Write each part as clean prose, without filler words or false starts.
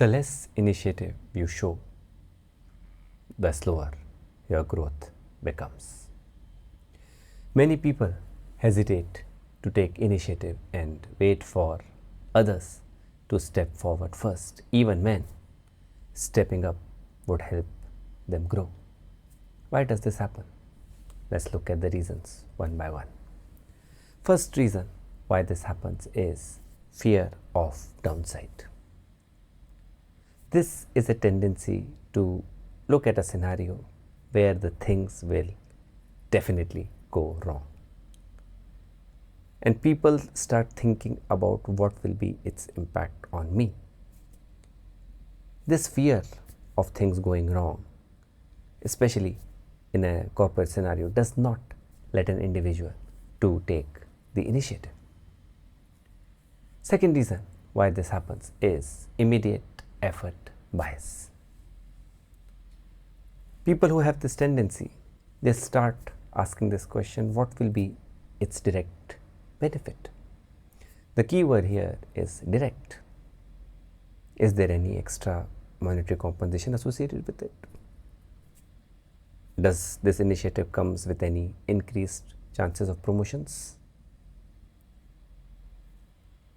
The less initiative you show, the slower your growth becomes. Many people hesitate to take initiative and wait for others to step forward first, even when stepping up would help them grow. Why does this happen? Let's look at the reasons one by one. First reason why this happens is fear of downside. This is a tendency to look at a scenario where the things will definitely go wrong. And people start thinking about what will be its impact on me. This fear of things going wrong, especially in a corporate scenario, does not let an individual to take the initiative. Second reason why this happens is immediate effort bias. People who have this tendency, they start asking this question, what will be its direct benefit? The key word here is direct. Is there any extra monetary compensation associated with it? Does this initiative comes with any increased chances of promotions?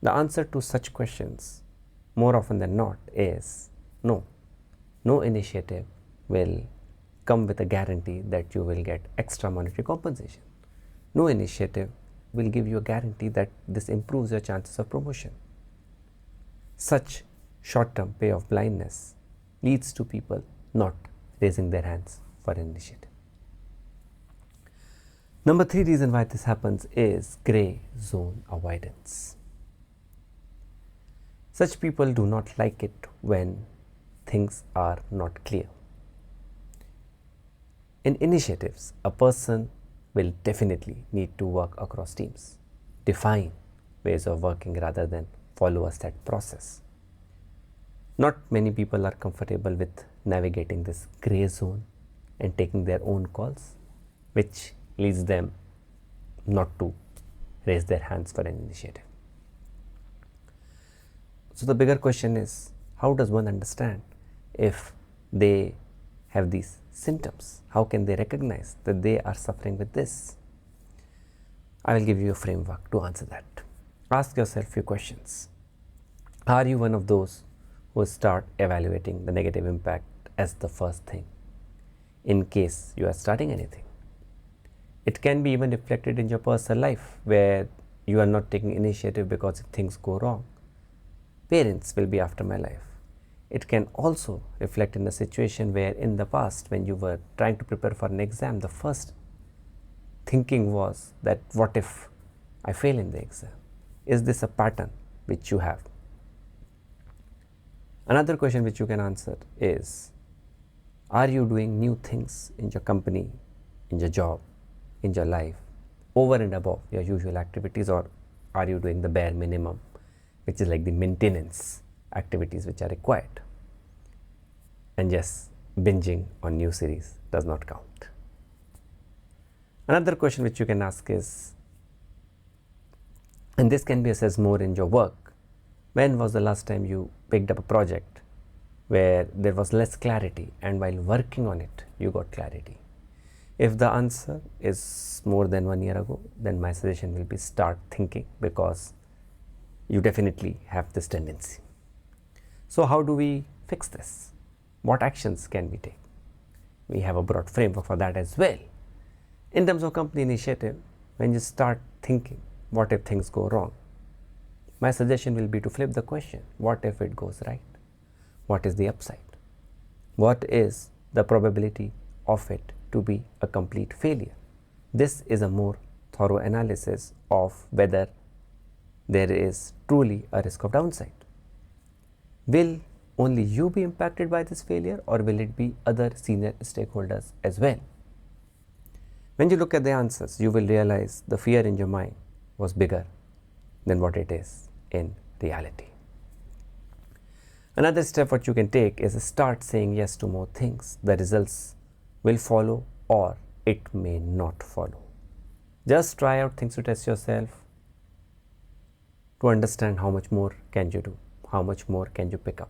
The answer to such questions, more often than not, is no. No initiative will come with a guarantee that you will get extra monetary compensation. No initiative will give you a guarantee that this improves your chances of promotion. Such short-term payoff blindness leads to people not raising their hands for an initiative. Number 3 reason why this happens is gray zone avoidance. Such people do not like it when things are not clear. In initiatives, a person will definitely need to work across teams, define ways of working rather than follow a set process. Not many people are comfortable with navigating this gray zone and taking their own calls, which leads them not to raise their hands for an initiative. So the bigger question is, how does one understand if they have these symptoms? How can they recognize that they are suffering with this? I will give you a framework to answer that. Ask yourself a few questions. Are you one of those who start evaluating the negative impact as the first thing in case you are starting anything? It can be even reflected in your personal life where you are not taking initiative because if things go wrong, parents will be after my life. It can also reflect in a situation where in the past when you were trying to prepare for an exam, the first thinking was that what if I fail in the exam? Is this a pattern which you have? Another question which you can answer is, are you doing new things in your company, in your job, in your life, over and above your usual activities, or are you doing the bare minimum, which is like the maintenance activities which are required? And yes, binging on new series does not count. Another question which you can ask is, and this can be assessed more in your work, when was the last time you picked up a project where there was less clarity and while working on it you got clarity? If the answer is more than 1 year ago, then my suggestion will be start thinking, because you definitely have this tendency. So how do we fix this? What actions can we take? We have a broad framework for that as well. In terms of company initiative, when you start thinking, what if things go wrong? My suggestion will be to flip the question. What if it goes right? What is the upside? What is the probability of it to be a complete failure? This is a more thorough analysis of whether there is truly a risk of downside. Will only you be impacted by this failure, or will it be other senior stakeholders as well? When you look at the answers, you will realize the fear in your mind was bigger than what it is in reality. Another step what you can take is start saying yes to more things. The results will follow or it may not follow. Just try out things to test yourself, to understand how much more can you do, how much more can you pick up.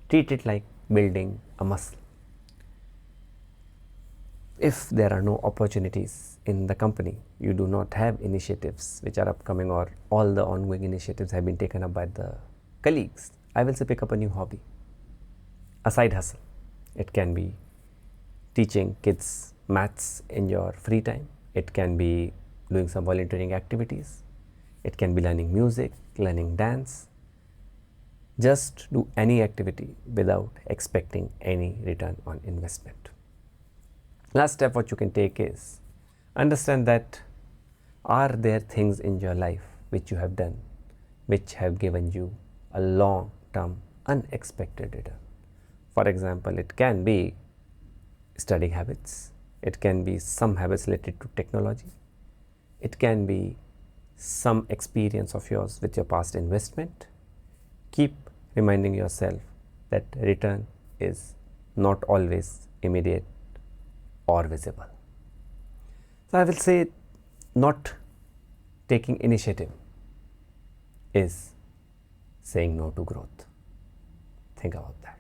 Treat it like building a muscle. If there are no opportunities in the company, you do not have initiatives which are upcoming, or all the ongoing initiatives have been taken up by the colleagues, I will say pick up a new hobby, a side hustle. It can be teaching kids maths in your free time. It can be doing some volunteering activities. It can be learning music, learning dance. Just do any activity without expecting any return on investment. Last step what you can take is understand that are there things in your life which you have done which have given you a long term unexpected return. For example, it can be studying habits, it can be some habits related to technology, it can be some experience of yours with your past investment. Keep reminding yourself that return is not always immediate or visible. So I will say not taking initiative is saying no to growth. Think about that.